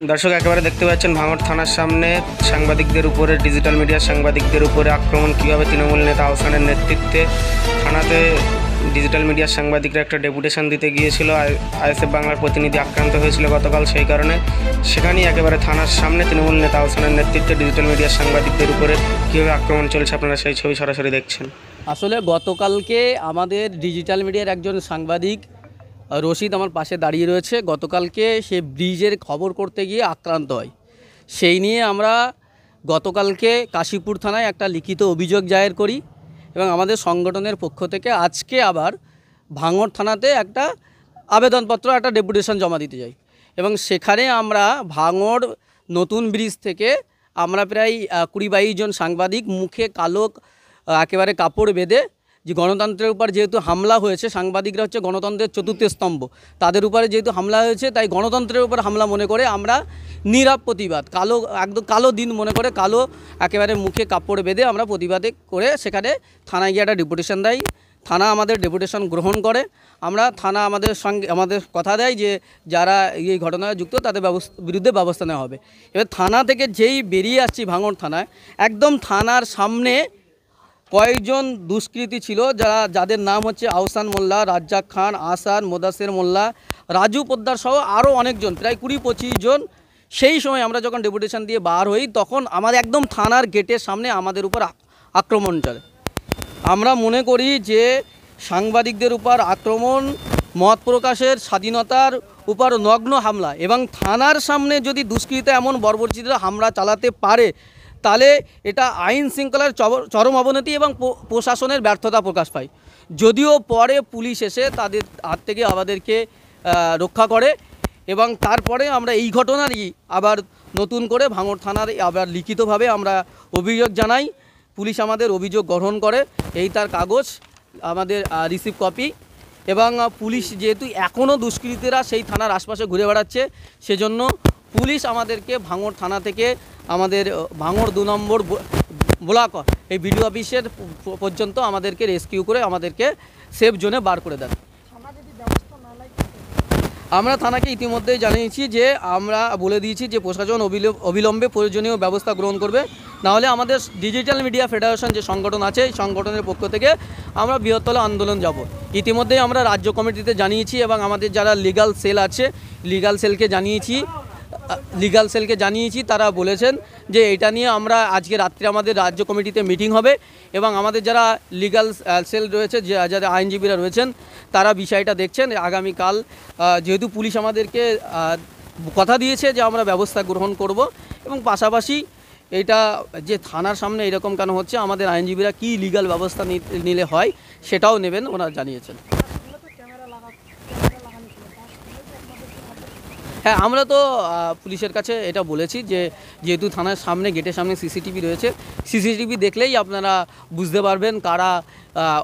দর্শক একেবারে দেখতে পাচ্ছেন ভাঙড় থানার সামনে সাংবাদিকদের উপরে, ডিজিটাল মিডিয়ার সাংবাদিকদের উপরে আক্রমণ কীভাবে তৃণমূল নেতা আহসানের নেতৃত্বে থানাতে ডিজিটাল মিডিয়ার সাংবাদিকরা একটা ডেপুটেশন দিতে গিয়েছিল। আইএসএফ বাংলার প্রতিনিধি আক্রান্ত হয়েছিল গতকাল, সেই কারণে সেখানেই একেবারে থানার সামনে তৃণমূল নেতা আহসানের নেতৃত্বে ডিজিটাল মিডিয়ার সাংবাদিকদের উপরে কীভাবে আক্রমণ চলছে আপনারা সেই ছবি সরাসরি দেখছেন। আসলে গতকালকে আমাদের ডিজিটাল মিডিয়ার একজন সাংবাদিক রশিদ আমার পাশে দাঁড়িয়ে রয়েছে। গতকালকে সে ব্রিজের খবর করতে গিয়ে আক্রান্ত হয়। সেই নিয়ে আমরা গতকালকে কাশীপুর থানায় একটা লিখিত অভিযোগ দায়ের করি এবং আমাদের সংগঠনের পক্ষ থেকে আজকে আবার ভাঙড় থানাতে একটা আবেদনপত্র, একটা ডেপুটেশন জমা দিতে যাই এবং সেখানে আমরা ভাঙড় নতুন ব্রিজ থেকে আমরা প্রায় 20-22 জন সাংবাদিক মুখে কালো একেবারে কাপড় বেঁধে, যে গণতন্ত্রের উপর যেহেতু হামলা হয়েছে, সাংবাদিকরা হচ্ছে গণতন্ত্রের চতুর্থ স্তম্ভ, তাদের উপরে যেহেতু হামলা হয়েছে তাই গণতন্ত্রের উপর হামলা মনে করে আমরা নীরব প্রতিবাদ, কালো একদম কালো দিন মনে করে কালো একেবারে মুখে কাপড় বেঁধে আমরা প্রতিবাদে করে সেখানে থানায় গিয়ে একটা ডেপুটেশন দেয়। থানা আমাদের ডেপুটেশন গ্রহণ করে। আমরা থানা আমাদের কথা দেয় যে যারা এই ঘটনায় যুক্ত তাদের বিরুদ্ধে ব্যবস্থা নেওয়া হবে। এবার থানা থেকে যেই বেরিয়ে আসছি ভাঙড় থানায়, একদম থানার সামনে কয়েকজন দুষ্কৃতী ছিল যাদের নাম হচ্ছে আহসান মোল্লা, রাজ্জাক খান, আসান, মোদাসের মোল্লা, রাজু পোদ্দার সহ আরও অনেকজন, প্রায় 20-25 জন। সেই সময় আমরা যখন ডেপুটেশন দিয়ে বার হই তখন আমাদের একদম থানার গেটের সামনে আমাদের উপর আক্রমণ চলে। আমরা মনে করি যে সাংবাদিকদের উপর আক্রমণ মত প্রকাশের স্বাধীনতার উপর নগ্ন হামলা, এবং থানার সামনে যদি দুষ্কৃতীরা এমন বর্বরচিত হামলা চালাতে পারে তাহলে এটা আইন শৃঙ্খলার চরম অবনতি এবং প্রশাসনের ব্যর্থতা প্রকাশ পায়। যদিও পরে পুলিশ এসে তাদের হাত থেকে আমাদেরকে রক্ষা করে এবং তারপরে আমরা এই ঘটনারই আবার নতুন করে ভাঙড় থানার আবার লিখিতভাবে আমরা অভিযোগ জানাই। পুলিশ আমাদের অভিযোগ গ্রহণ করে, এই তার কাগজ আমাদের রিসিভ কপি। এবং পুলিশ যেহেতু এখনও দুষ্কৃতীরা সেই থানার আশপাশে ঘুরে বেড়াচ্ছে, সেজন্য পুলিশ আমাদেরকে ভাঙড় থানা থেকে আমাদের ভাঙড় 2 নম্বর ব্লক এই বিডিও অফিসের পর্যন্ত আমাদেরকে রেস্কিউ করে আমাদেরকে সেফ জোনে বার করে দেন। আমরা থানাকে ইতিমধ্যেই জানিয়েছি যে আমরা বলে দিয়েছি যে প্রশাসন অবিলম্বে প্রয়োজনীয় ব্যবস্থা গ্রহণ করবে, নাহলে আমাদের ডিজিটাল মিডিয়া ফেডারেশন যে সংগঠন আছে এই সংগঠনের পক্ষ থেকে আমরা বৃহত্তর আন্দোলন যাব। ইতিমধ্যেই আমরা রাজ্য কমিটিতে জানিয়েছি এবং আমাদের যারা লিগ্যাল সেল আছে লিগ্যাল সেলকে জানিয়েছি। তারা বলেছেন যে এটা নিয়ে আমরা আজকে রাত্রে আমাদের রাজ্য কমিটিতে মিটিং হবে এবং আমাদের যারা লিগ্যাল সেল রয়েছে, যারা আইনজীবীরা রয়েছেন, তারা বিষয়টা দেখছেন। আগামীকাল যেহেতু পুলিশ আমাদেরকে কথা দিয়েছে যে আমরা ব্যবস্থা গ্রহণ করব, এবং পাশাপাশি এটা যে থানার সামনে এরকম কেন হচ্ছে, আমাদের আইনজীবীরা কি লিগ্যাল ব্যবস্থা নিলে হয় সেটাও নেবেন ওনারা জানিয়েছেন। হ্যাঁ, আমরা তো পুলিশের কাছে এটা বলেছি যে যেহেতু থানার সামনে গেটের সামনে সিসিটিভি রয়েছে, সিসিটিভি দেখলেই আপনারা বুঝতে পারবেন কারা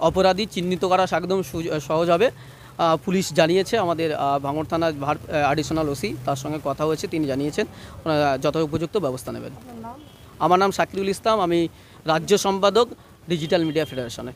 অপরাধী, চিহ্নিত করা একদম সহজ হবে। পুলিশ জানিয়েছে, আমাদের ভাঙড় থানার অ্যাডিশনাল ওসি তার সঙ্গে কথা হয়েছে, তিনি জানিয়েছেন যথোপযুক্ত ব্যবস্থা নেবেন। আমার নাম শাকিরুল ইসলাম, আমি রাজ্য সম্পাদক ডিজিটাল মিডিয়া ফেডারেশনে।